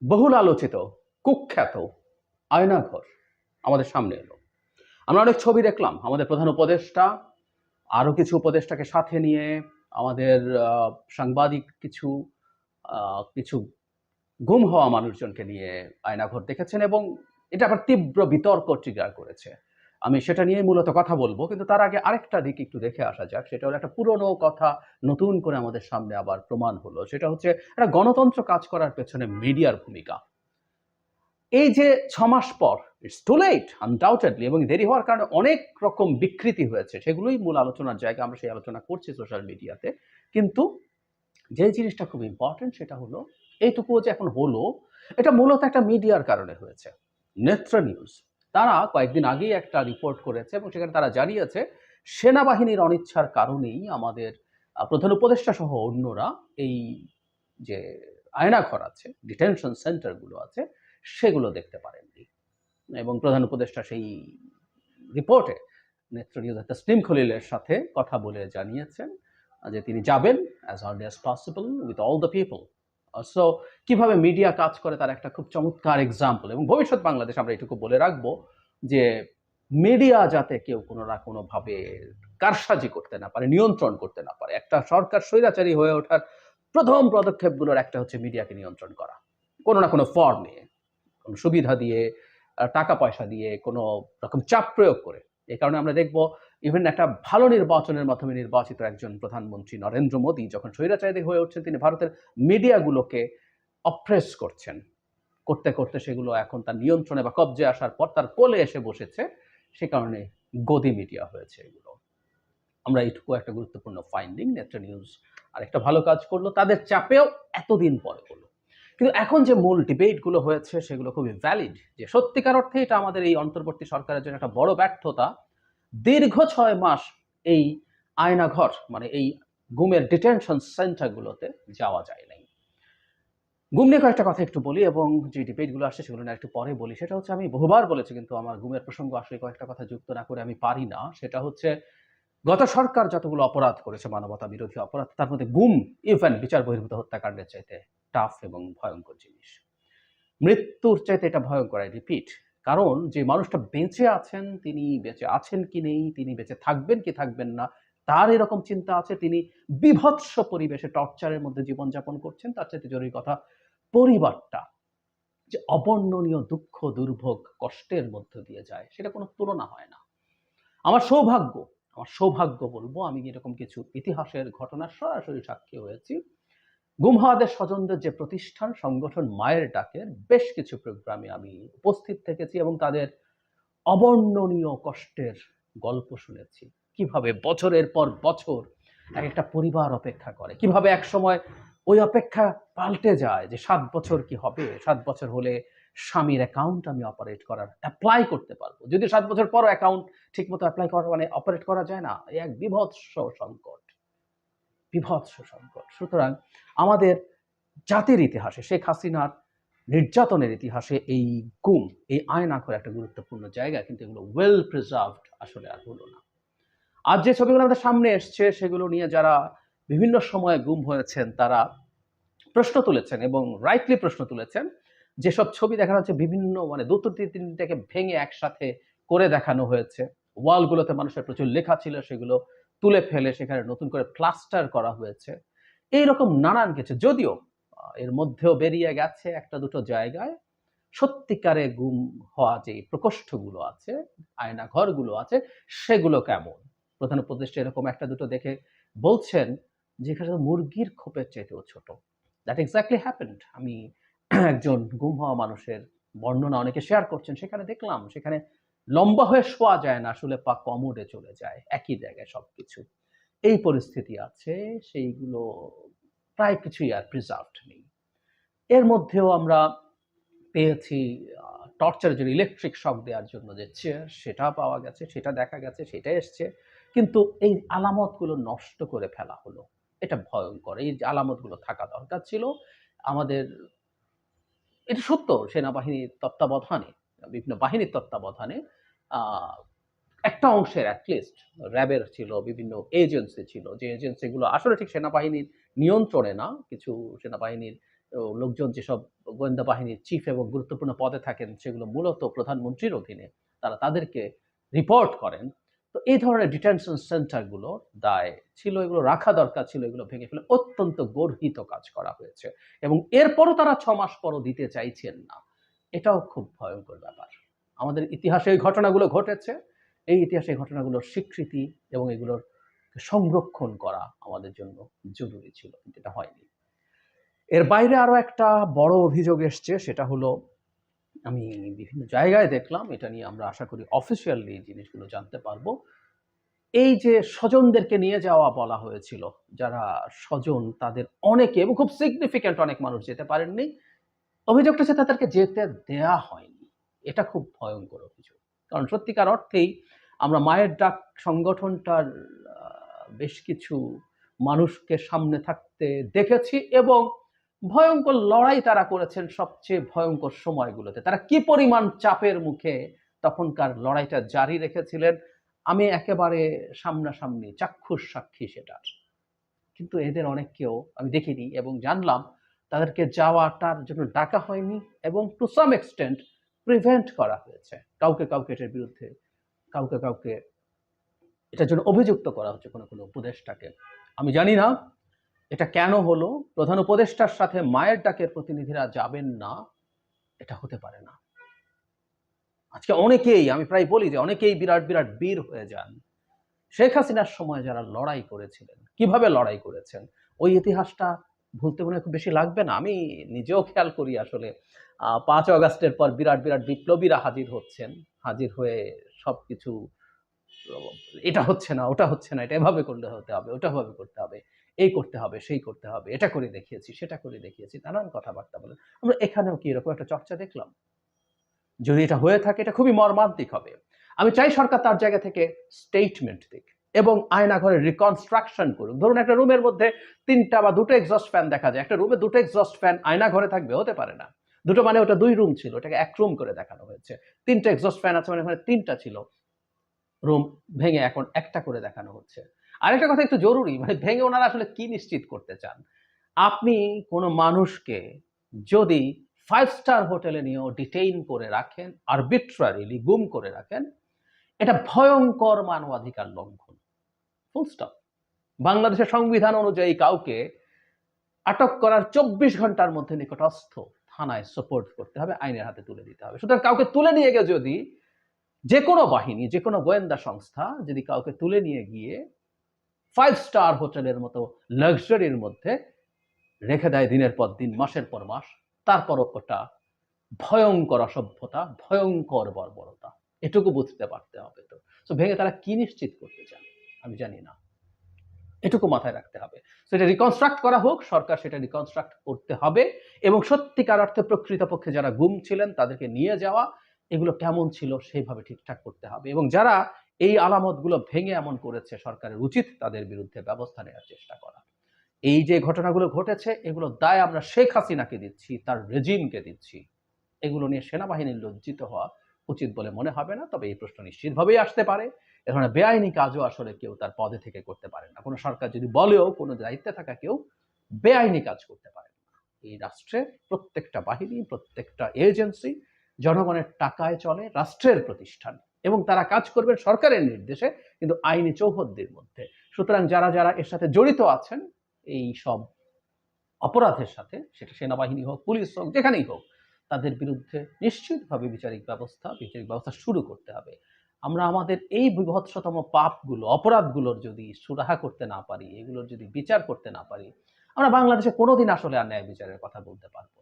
বহুল আলোচিত কুখ্যাত আয়নাঘর আমাদের সামনে এলো। আমরা অনেক ছবি দেখলাম, আমাদের প্রধান উপদেষ্টা আরো কিছু উপদেষ্টাকে সাথে নিয়ে, আমাদের সাংবাদিক কিছু কিছু গুম হওয়া মানুষজনকে নিয়ে আয়নাঘর দেখেছেন এবং এটা আবার তীব্র বিতর্ক ট্রিগার করেছে। আমি সেটা নিয়ে মূলত কথা বলবো, কিন্তু তার আগে আরেকটা দিক একটু দেখে আসা যাক। সেটা হলো একটা পুরনো কথা নতুন করে আমাদের সামনে আবার প্রমাণ হলো। সেটা হচ্ছে একটা গণতন্ত্র কাজ করার পেছনে মিডিয়ার ভূমিকা। এই যে ৬ মাস পর, ইটস টু লেট আনডাউটেডলি, এবং দেরি হওয়ার কারণে অনেক রকম বিকৃতি হয়েছে, সেগুলোই মূল আলোচনার জায়গা। আমরা সেই আলোচনা করছি সোশ্যাল মিডিয়াতে। কিন্তু যে জিনিসটা খুব ইম্পর্টেন্ট সেটা হলো এইটুকুও যে এখন হলো, এটা মূলত একটা মিডিয়ার কারণে হয়েছে। নেত্র নিউজ তারা কয়েকদিন আগেই একটা রিপোর্ট করেছে এবং সেখানে তারা জানিয়েছে সেনাবাহিনীর অনিচ্ছার কারণেই আমাদের প্রধান উপদেষ্টা সহ অন্যরা এই যে আয়নাঘর আছে, ডিটেনশন সেন্টারগুলো আছে, সেগুলো দেখতে পারেননি। এবং প্রধান উপদেষ্টা সেই রিপোর্টে নেত্র নিউজ তসলিম খলিলের সাথে কথা বলে জানিয়েছেন যে তিনি যাবেন as early as possible with all the people. So কিভাবে মিডিয়া কাজ করে তার একটা খুব চমৎকার এক্সাম্পল। এবং ভবিষ্যৎ বাংলাদেশ আমরা এটুকু বলে রাখবো যে মিডিয়া যাতে কেউ কোনো না কোনোভাবে কারসাজি করতে না পারে, নিয়ন্ত্রণ করতে না পারে। একটা সরকার স্বৈরাচারী হয়ে ওঠার প্রথম পদক্ষেপগুলোর একটা হচ্ছে মিডিয়াকে নিয়ন্ত্রণ করা, কোনো না কোনো ফর্মে, কোনো সুবিধা দিয়ে, টাকা পয়সা দিয়ে, কোনো রকম চাপ প্রয়োগ করে। এই কারণে আমরা দেখব ইভেন একটা ভালো নির্বাচনের মাধ্যমে নির্বাচিত একজন প্রধানমন্ত্রী নরেন্দ্র মোদী যখন স্বৈরাচারী হয়ে উঠছেন, তিনি ভারতের মিডিয়াগুলোকে অপ্রেস করছেন। করতে করতে সেগুলো এখন তার নিয়ন্ত্রণে বা কবজে আসার পর তার কোলে এসে বসেছে। সে কারণে গদি মিডিয়া হয়েছে এগুলো। আমরা এইটুকু একটা গুরুত্বপূর্ণ ফাইন্ডিং। নেত্র নিউজ আরেকটা ভালো কাজ করলো, তাদের চাপেও এতদিন পরে হলো। কিন্তু এখন যে মূল ডিবেটগুলো হয়েছে সেগুলো খুবই ভ্যালিড, যে সত্যিকার অর্থে এটা আমাদের এই অন্তর্বর্তী সরকারের জন্য একটা বড় ব্যর্থতা। দীর্ঘ ৬ মাস এই আয়নাঘর মানে এই গুমের ডিটেনশন সেন্টারগুলোতে যাওয়া যায় নাই। গুম নিয়ে কয়েকটা কথা একটু বলি এবং যে ডিবেটগুলো আসছে সেগুলো নিয়ে একটু পরে বলি। সেটা হচ্ছে, আমি বহুবার বলেছি কিন্তু আমার গুমের প্রসঙ্গ আসলে কয়েকটা কথা যুক্ত না করে আমি পারি না। সেটা হচ্ছে, গত সরকার যতগুলো অপরাধ করেছে, মানবতা বিরোধী অপরাধ, তার মধ্যে গুম ইভেন বিচার বহির্ভূত হত্যাকাণ্ডের চাইতে টাফ এবং ভয়ঙ্কর জিনিস। মৃত্যুর চাইতে এটা ভয়ঙ্কর, আই রিপিট। কারণ যে মানুষটা বেঁচে আছেন, তিনি বেঁচে আছেন কি নেই, তিনি বেঁচে থাকবেন কি থাকবেন না, তার এরকম চিন্তা আছে, তিনি বিভৎস পরিবেশে টর্চারের মধ্যে জীবনযাপন করছেন। তার চাইতে জরুরি কথা, পরিবারটা যে অবর্ণনীয় দুঃখ, দুর্ভোগ, কষ্টের মধ্য দিয়ে যায়, সেটা কোনো তুলনা হয় না। আমার সৌভাগ্য, আমার সৌভাগ্য বলবো, আমি এরকম কিছু ইতিহাসের ঘটনার সরাসরি সাক্ষী হয়েছি। গুম হওয়াদের স্বজনদের যে প্রতিষ্ঠান সংগঠন মায়ের ডাকের বেশ কিছু প্রোগ্রামে আমি উপস্থিত থেকেছি এবং তাদের অবর্ণনীয় কষ্টের গল্প শুনেছি। কিভাবে বছরের পর বছর এক একটা পরিবার অপেক্ষা করে, কিভাবে এক সময় ওই অপেক্ষা পাল্টে যায় যে ৭ বছর কি হবে, ৭ বছর হলে স্বামীর অ্যাকাউন্ট আমি অপারেট করার অ্যাপ্লাই করতে পারবো, যদি ৭ বছর পরও অ্যাকাউন্ট ঠিকমতো অ্যাপ্লাই করা মানে অপারেট করা যায় না। এক বিভৎস সংকট, বিভৎস সংকট। সুতরাং আমাদের জাতির ইতিহাসে, শেখ হাসিনার নির্যাতনের ইতিহাসে এই গুম, এই আয়নাঘর একটা গুরুত্বপূর্ণ জায়গা, কিন্তু এগুলো ওয়েল প্রিজার্ভড আসলে আর হলো না। আজ যে ছবিগুলো আমাদের সামনে এসছে সেগুলো নিয়ে যারা বিভিন্ন সময়ে গুম হয়েছেন তারা প্রশ্ন তুলেছেন এবং রাইটলি প্রশ্ন তুলেছেন। যেসব ছবি দেখানো হচ্ছে বিভিন্ন মানে দুটো তিনটাকে ভেঙে একসাথে করে দেখানো হয়েছে। ওয়ালগুলোতে মানুষের প্রচুর লেখা ছিল, সেগুলো তুলে ফেলে সেখানে নতুন করে প্লাস্টার করা হয়েছে। এইরকম নানান কিছু, যদিও এর মধ্যেও বেরিয়ে গেছে একটা দুটো জায়গায় সত্যিকারে গুম হওয়া যে প্রকোষ্ঠগুলো আছে, আয়নাঘরগুলো আছে, সেগুলো কেমন। প্রধান উপদেষ্টা এরকম একটা দুটো দেখে বলছেন যেখানে মুরগির খোপের চাইতেও ছোট। That exactly happened. আমি একজন গুম হওয়া মানুষের বর্ণনা অনেকে শেয়ার করছেন, সেখানে দেখলাম সেখানে লম্বা হয়ে শোয়া যায় না, আসলে পা কমোডে চলে যায়, একই জায়গায় সবকিছু। এই পরিস্থিতি আছে, সেইগুলো প্রায় কিছুই আর প্রিজার্ভড নেই। এর মধ্যেও আমরা পেয়েছি টর্চারের জন্য ইলেকট্রিক শক দেওয়ার জন্য যে চেয়ার, সেটা পাওয়া গেছে, সেটা দেখা গেছে, সেটা এসছে। কিন্তু এই আলামতগুলো নষ্ট করে ফেলা হলো। এটা ভয়ঙ্কর। এই যে আলামতগুলো থাকা দরকার ছিল আমাদের, এটা সত্য, সেনাবাহিনীর তত্ত্বাবধানে, বিভিন্ন বাহিনীর তত্ত্বাবধানে একটা অংশের অ্যাটলিস্ট র্যাবের ছিল, বিভিন্ন এজেন্সি ছিল, যে এজেন্সিগুলো আসলে ঠিক সেনাবাহিনীর নিয়ন্ত্রণে না। কিছু সেনাবাহিনীর লোকজন যেসব গোয়েন্দা বাহিনীর চিফ এবং গুরুত্বপূর্ণ পদে থাকেন, সেগুলো মূলত প্রধানমন্ত্রীর অধীনে, তারা তাদেরকে রিপোর্ট করেন। তো এই ধরনের ডিটেনশন সেন্টারগুলো দায় ছিল, এগুলো রাখা দরকার ছিল, এগুলো ভেঙে ফেলে অত্যন্ত গর্হিত কাজ করা হয়েছে এবং এরপরও তারা 6 মাস পরও দিতে চাইছেন না। এটাও খুব ভয়ঙ্কর ব্যাপার। আমাদের ইতিহাসে এই ঘটনাগুলো ঘটেছে, এই ইতিহাসে এই ঘটনাগুলোর স্বীকৃতি এবং এগুলোর সংরক্ষণ করা আমাদের জন্য জরুরি ছিল, কিন্তু এটা হয়নি। এর বাইরে আরো একটা বড় অভিযোগ এসছে, সেটা হলো আমি বিভিন্ন জায়গায় দেখলাম, এটা নিয়ে আমরা আশা করি অফিসিয়ালি জিনিসগুলো জানতে পারবো। এই যে স্বজনদেরকে নিয়ে যাওয়া বলা হয়েছিল, যারা স্বজন তাদের অনেকে এবং খুব সিগনিফিক্যান্ট অনেক মানুষ যেতে পারেননি, অভিযোগটা হচ্ছে তাদেরকে যেতে দেয়া হয়নি। এটা খুব ভয়ঙ্কর অভিযোগ, কারণ সত্যিকার অর্থেই আমরা মায়ের ডাক সংগঠনটার বেশ কিছু মানুষকে সামনে থাকতে দেখেছি এবং ভয়ঙ্কর লড়াই তারা করেছেন সবচেয়ে ভয়ঙ্কর সময়গুলোতে। তারা কি পরিমাণ চাপের মুখে তখনকার লড়াইটা জারি রেখেছিলেন, আমি একেবারে সামনাসামনি চাক্ষুষ সাক্ষী সেটার। কিন্তু এদের অনেককেও আমি দেখিনি এবং জানলাম তাদেরকে যাওয়াটার জন্য ডাকা হয়নি এবং টু সাম এক্সটেন্ট প্রিভেন্ট করা হয়েছে। কাউকে কাউকে এটার বিরুদ্ধে, কাউকে কাউকে এটার জন্য অভিযুক্ত করা হচ্ছে, কোনো কোনো উপদেষ্টাকে। আমি জানি না এটা কেন হলো। প্রধান উপদেষ্টার সাথে মায়ের ডাকের প্রতিনিধিরা যাবেন না, এটা হতে পারে না। আজকে অনেকেই, আমি প্রায় বলি যে অনেকেই বিরাট বিরাট বীর হয়ে যান। শেখ হাসিনার সময় যারা লড়াই করেছিলেন, কিভাবে লড়াই করেছেন, ওই ইতিহাসটা ভুলতে মনে হয় খুব বেশি লাগবে না। আমি নিজেও খেয়াল করি আসলে 5 অগাস্টের পর বিরাট বিরাট বিপ্লবীরা হাজির হচ্ছেন, হাজির হয়ে সবকিছু এটা হচ্ছে না, ওটা হচ্ছে না, এটা এভাবে করলে হতে হবে, ওটা ভাবে করতে হবে, এই করতে হবে, সেই করতে হবে, এটা করে দেখিয়েছি, সেটা করে দেখিয়েছি, নানান কথাবার্তা বলেন। আমরা এখানেও কি এরকম একটা চর্চা দেখলাম? যদি এটা হয়ে থাকে এটা খুবই মর্মান্তিক হবে। আমি চাই সরকার তার জায়গা থেকে স্টেটমেন্ট দিক এবং আয়নাঘরের রিকনস্ট্রাকশন করুক। ধরুন একটা রুমের মধ্যে 3টা বা 2টো এক্সস্ট ফ্যান দেখা যায়, একটা রুমে 2টো এক্সস্ট ফ্যান আয়নাঘরে থাকবে, হতে পারে না। 2টো মানে ওটা 2 রুম ছিল, ওটাকে 1 রুম করে দেখানো হয়েছে। 3টা এক্সস্ট ফ্যান আছে মানে ওখানে 3টা ছিল, রুম ভেঙে এখন একটা করে দেখানো হচ্ছে। আরেকটা কথা একটু জরুরি, মানে ভেঙে ওনারা আসলে কি নিশ্চিত করতে চান? আপনি কোনো মানুষকে যদি 5 স্টার হোটেলে নিয়েও ডিটেইন করে রাখেন, আরবিট্রারিলি গুম করে রাখেন, এটা ভয়ঙ্কর মানবাধিকার লঙ্ঘন। Full stop. বাংলাদেশের সংবিধান অনুযায়ী কাউকে আটক করার 24 ঘন্টার মধ্যে নিকটস্থ থানায় সোপর্দ করতে হবে, আইনের হাতে তুলে দিতে হবে। সুতরাং কাউকে তুলে নিয়ে গিয়ে যদি যে কোনো বাহিনী, যে কোনো গোয়েন্দা সংস্থা যদি কাউকে তুলে নিয়ে গিয়ে 5 স্টার হোটেলের মতো লাক্সারির মধ্যে রেখে দেয় দিনের পর দিন, মাসের পর মাস, তারপরও ওটা ভয়ঙ্কর অসভ্যতা, ভয়ঙ্কর বর্বরতা, এটুকু বুঝতে পারতে হবে। তো ভেঙে তারা কি নিশ্চিত করতে চান আমি জানি না, এটুকু মাথায় রাখতে হবে। সেটা রিকনস্ট্রাক্ট করা হোক, সরকার সেটা রিকনস্ট্রাক্ট করতে হবে এবং সত্যিকার অর্থে প্রকৃতপক্ষে যারা গুম ছিলেন তাদেরকে নিয়ে যাওয়া, এগুলো কেমন ছিল সেইভাবে ঠিকঠাক করতে হবে এবং যারা এই আলামতগুলো ভেঙে এমন করেছে, সরকারের উচিত তাদের বিরুদ্ধে ব্যবস্থা নেওয়ার চেষ্টা করা। এই যে ঘটনাগুলো ঘটেছে, এগুলো দায় আমরা শেখ হাসিনাকে দিচ্ছি, তার রেজিমকে দিচ্ছি। এগুলো নিয়ে সেনাবাহিনীর লজ্জিত হওয়া উচিত বলে মনে হবে না। তবে এই প্রশ্ন নিশ্চিতভাবেই আসতে পারে। এ ধরনের বেআইনি কাজও আসলে কেউ তার পদে থেকে করতে পারে না। কোনো সরকার যদি বলেও কোনো দায়িত্বে থাকা কেউ বেআইনি কাজ করতে পারে না। এই রাষ্ট্রের প্রত্যেকটা বাহিনী, প্রত্যেকটা এজেন্সি জনগণের টাকায় চলে, রাষ্ট্রের প্রতিষ্ঠান, এবং তারা কাজ করবেন সরকারের নির্দেশে, কিন্তু আইনি চৌহদ্দির মধ্যে। সুতরাং যারা যারা এর সাথে জড়িত আছেন এই সব অপরাধের সাথে, সেটা সেনাবাহিনী হোক, পুলিশ হোক, যেখানেই হোক, তাদের বিরুদ্ধে নিশ্চিতভাবে বিচারিক ব্যবস্থা শুরু করতে হবে। আমরা আমাদের এই বিভৎসতম পাপগুলো, অপরাধগুলোর যদি সুরাহা করতে না পারি, এগুলোর যদি বিচার করতে না পারি, আমরা বাংলাদেশে কোনোদিন আসলে আর ন্যায় বিচারের কথা বলতে পারবো না।